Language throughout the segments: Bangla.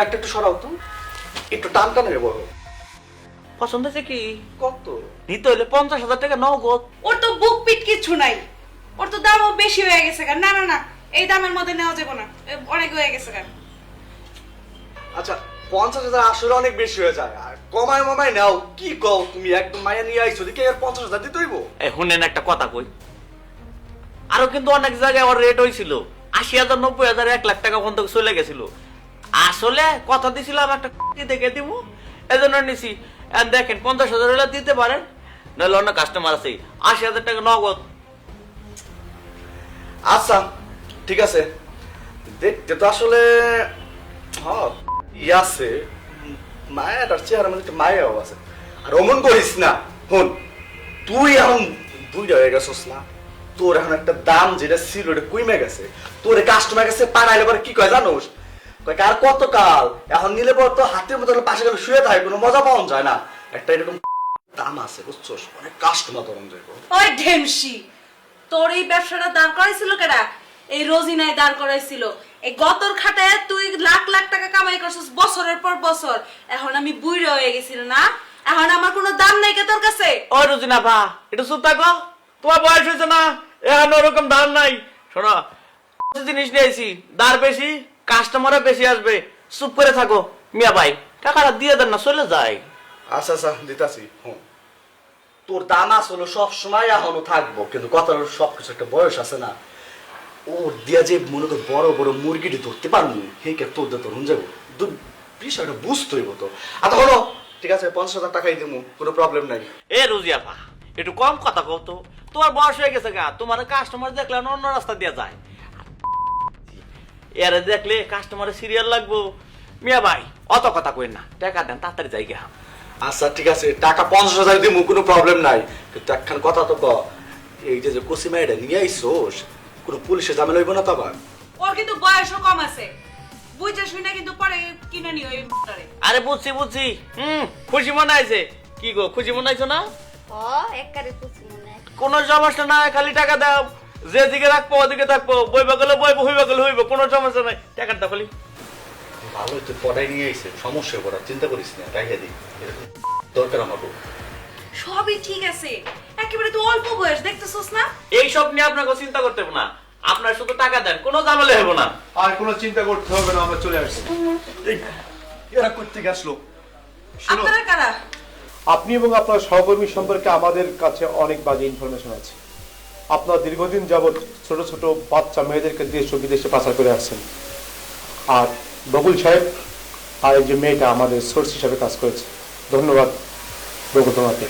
ব্যাগটা একটু সরাও তো, একটু টান টান হয়ে বড়। পছন্দ হয়েছে কি? কত? নিতে হলে 50,000 টাকা নগদ। ওর তো বুক পিট কিছু নাই, ওর তো দামও বেশি হয়ে গেছে। না না না, এই দামের মধ্যে নেওয়া যাবে না, অনেক হয়ে গেছে। আচ্ছা 50,000 আসলে অনেক বেশি হয়ে যায়, আর কমায় মমায় নাও। কি কও তুমি, একদম মায়া নিয়ে আইছো দেখে আর 50,000 দিতে হইব? শুনেন একটা কথা কই, আরো কিন্তু অনেক জায়গায় ওর রেট হয়েছিল 80,000, 90,000, 1 লাখ টাকা পর্যন্ত চলে গেছিল। আসলে কথা দিছিলাম একটা দেখে দিব, এজন্য নিছি। দেখেন 50,000 হলে দিতে পারেন, নাহলে অন্য কাস্টমার আছে 80,000 টাকা নগদ। আচ্ছা ঠিক আছে, দেখতে তো আসলে হ্যাঁ আছে, মায়াটার চেহারা মধ্যে একটু মায়াও আছে। আর অমন করিস না, হন তুই এখন বুঝা হয়ে গেছিস না, তোর এখন একটা দাম যেটা ছিল ওটা কমে গেছে। তোর কাস্টমার কাছে পাঠাইলে পরে কি কয় জানোস, কয় কার কত কাল, এখন নিলে পর তো হাতের মতো পাশে গেলে শুয়ে থাকে, কোনো মজা পাওয়া যায় না। একটা এরকম দাম আছে বুঝছোস, অনেক কাস্টমার তখন যাইবো। ওই ঢেমসি, তোর এই ব্যবসাটা দাঁড় করাইছিল কেডা? এই রোজিনাই দাঁড় করাইছিল। এই গতর খাটায় তুই লাখ লাখ টাকা কামাই করছিস বছরের পর বছর। এখন আমি বুইড়া হয়ে গেছিল না, এখন আমার কোনো দাম নাই কে তোর কাছে? ও রুজিনা ভা, এটা চুপ থাকো, তোমার বয়স হয়েছে না, এখন ওরকম দাম নাই। শোনো, জিনিস নিয়েছি, দার বেশি, কাস্টমারও বেশি আসবে, চুপ করে থাকো। মিয়া ভাই টাকাটা দিয়ে দেন না, চলে যায়। আচ্ছা আচ্ছা দিতাছি। হুম, তোর দাম আসলে সবসময় এখনো থাকবো, কিন্তু কথার সবকিছু একটা বয়স আছে না। ওর দিয়া যে মনে কর বড় বড় মুরগিটি ধরতে পারবো, সেই কে তোর দিয়ে তোর যাবো, বিষয়টা বুঝতে হইব তো। আচ্ছা হলো ঠিক আছে, 50,000 টাকাই দেবো, কোনো প্রবলেম নাই। এ রুজিয়া ভা, একটু কম কথা কও তো, তোমার বয়স হয়ে গেছে গা, তোমার কাস্টমার দেখলে অন্য রাস্তা দিয়ে যায়, এর দেখলে কাস্টমারের সিরিয়াল লাগবো। মিয়া ভাই অত কথা কই না, টাকা দেন তাড়াতাড়ি জায়গা। আচ্ছা ঠিক আছে, টাকা 50,000 দেবো, কোনো প্রবলেম নাই। কিন্তু একখান কথা তো ক, এই যে যে কসিমাইটা নিয়ে আইসোস, কোনো পুলিশে ঝামেলা হইব না তো আবার? ওর কিন্তু বয়সও কম আছে, বুঝে শুনে কিন্তু পরে কিনে নিও এই মুখটারে। আরে বুঝছি বুঝছি, খুশি মনে আইছে। কি গো, খুশি মনে আইছো না? ও একবারে খুশি মনে হয়। কোনো সমস্যা নাই, খালি টাকা দাও, যেদিকে রাখবো ওদিকে থাকবো, বইবা গেলে বইবো, হইবা গেলে হইব, কোনো সমস্যা নাই, টাকাটা দাও খালি। ভালো তুই পড়াই নিয়ে আইসে, সমস্যা পড়া চিন্তা করিস না, টাকা দিই, এরকম দরকার আমাকে। সবই ঠিক আছে, একেবারে তো অল্প বয়স, দেখতেছস না? এইসব নিয়ে আপনাকে চিন্তা করতে হবে না, আপনার শুধু টাকা দেন, কোনো ঝামেলা হবে না। আর কোনো চিন্তা করতে হবে না, আমরা চলে আসছি। এই এরা করতে গেছলো। শুনো, আপনারা কারা? আপনি এবং আপনার সহকর্মী সম্পর্কে আমাদের কাছে অনেক বাজে ইনফরমেশন আছে। আপনার দীর্ঘদিন যাবৎ ছোট ছোট বাচ্চা মেয়েদেরকে দেশ ও বিদেশে পাচার করে আসছেন। আর বকুল সাহেব আর এই যে মেয়েটা আমাদের সোর্স হিসাবে কাজ করেছে। ধন্যবাদ বকুল তোমাকে।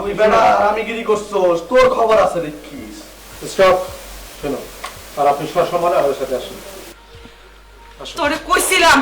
তুই বেটা আরামিগিরি করছস, তোর খবর আছে দেখিস। স্টপ, শোনো, আর আপনি সসম্মানে আমাদের সাথে আসুন। তোরে কইছিলাম